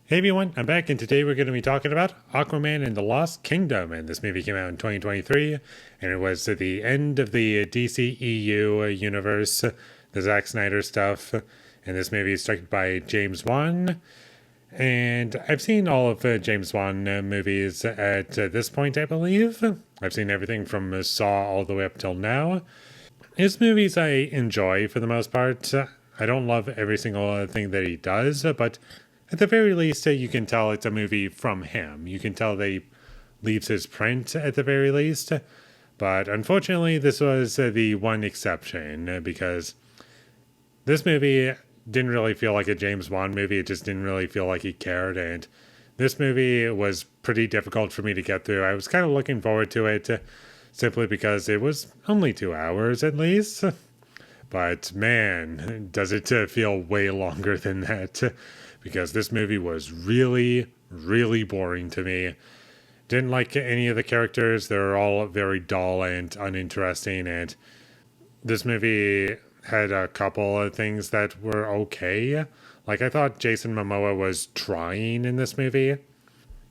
Hey everyone, I'm back, and today we're going to be talking about Aquaman and the Lost Kingdom. And this movie came out in 2023, and it was at the end of the DCEU universe, the Zack Snyder stuff. And this movie is directed by James Wan. And I've seen all of James Wan movies at this point, I believe. I've seen everything from Saw all the way up till now. His movies I enjoy for the most part. I don't love every single thing that he does, but at the very least, you can tell it's a movie from him. You can tell that he leaves his print at the very least. But unfortunately, this was the one exception because this movie didn't really feel like a James Wan movie. It just didn't really feel like he cared. And this movie was pretty difficult for me to get through. I was kind of looking forward to it simply because it was only 2 hours at least. But man, does it feel way longer than that. Because this movie was really, really boring to me. Didn't like any of the characters. They're all very dull and uninteresting. And this movie had a couple of things that were okay. Like, I thought Jason Momoa was trying in this movie.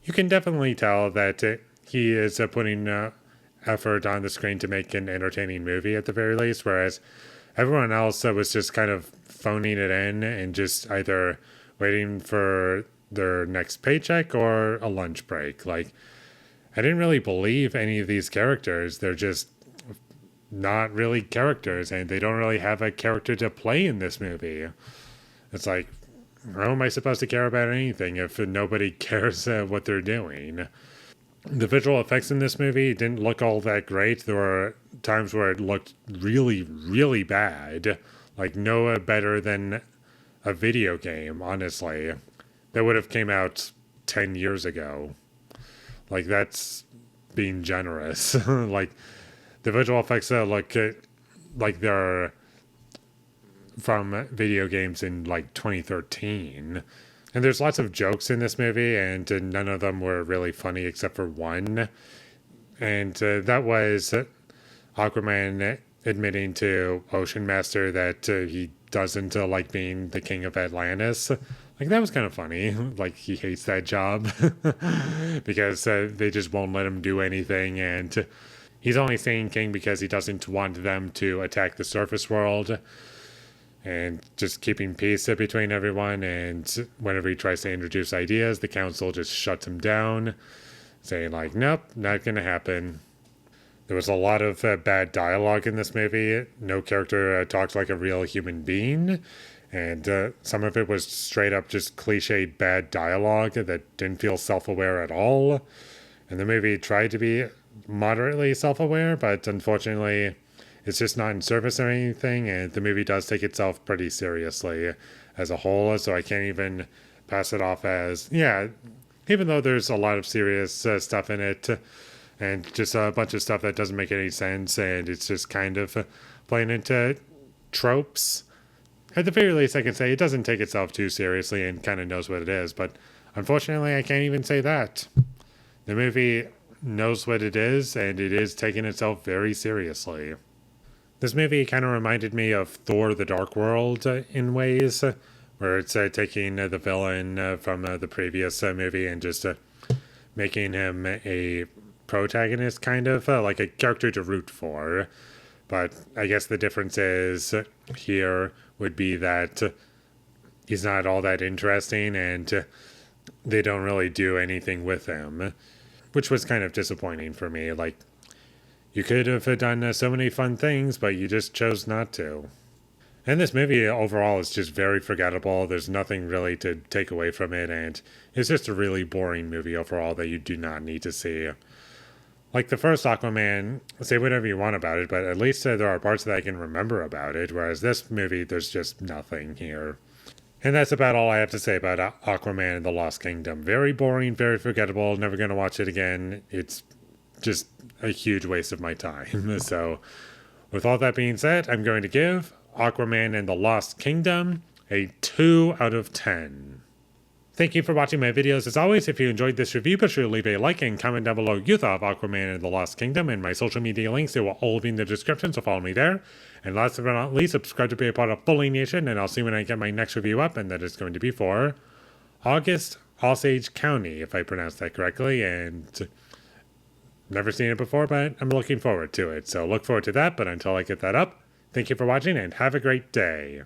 You can definitely tell that he is putting effort on the screen to make an entertaining movie at the very least, whereas everyone else was just kind of phoning it in and just either waiting for their next paycheck or a lunch break. Like, I didn't really believe any of these characters. They're just not really characters, and they don't really have a character to play in this movie. It's like, how am I supposed to care about anything if nobody cares what they're doing? The visual effects in this movie didn't look all that great. There were times where it looked really, really bad. Like, no better than a video game, honestly, that would have came out 10 years ago. Like, that's being generous. Like, the visual effects look like they're from video games in like 2013. And there's lots of jokes in this movie, and none of them were really funny except for one. And that was Aquaman admitting to Ocean Master that he doesn't like being the king of Atlantis. Like, that was kind of funny. Like, he hates that job because they just won't let him do anything. And he's only saying king because he doesn't want them to attack the surface world and just keeping peace between everyone. And whenever he tries to introduce ideas, the council just shuts him down, saying, like, nope, not going to happen. There was a lot of bad dialogue in this movie. No character talked like a real human being. And some of it was straight up just cliche bad dialogue that didn't feel self aware at all. And the movie tried to be moderately self aware, but unfortunately, it's just not in service or anything. And the movie does take itself pretty seriously as a whole. So I can't even pass it off as, yeah, even though there's a lot of serious stuff in it and just a bunch of stuff that doesn't make any sense, and it's just kind of playing into tropes. At the very least, I can say it doesn't take itself too seriously and kind of knows what it is, but unfortunately, I can't even say that. The movie knows what it is, and it is taking itself very seriously. This movie kind of reminded me of Thor the Dark World in ways, where it's taking the villain from the previous movie and just making him a protagonist, kind of like a character to root for. But I guess the difference is here would be that he's not all that interesting, and they don't really do anything with him, which was kind of disappointing for me. Like, you could have done so many fun things, but you just chose not to. And this movie overall is just very forgettable. There's nothing really to take away from it, and it's just a really boring movie overall that you do not need to see. Like the first Aquaman, say whatever you want about it, but at least there are parts that I can remember about it, whereas this movie, there's just nothing here. And that's about all I have to say about Aquaman and the Lost Kingdom. Very boring, very forgettable, never going to watch it again. It's just a huge waste of my time. So, with all that being said, I'm going to give Aquaman and the Lost Kingdom a 2 out of 10. Thank you for watching my videos. As always, if you enjoyed this review, be sure to leave a like and comment down below your thought of Aquaman and the Lost Kingdom, and my social media links, they will all be in the description, so follow me there. And last but not least, subscribe to be a part of Foley Nation, and I'll see you when I get my next review up, and that is going to be for August Osage County, if I pronounced that correctly, and never seen it before, but I'm looking forward to it. So look forward to that, but until I get that up, thank you for watching and have a great day.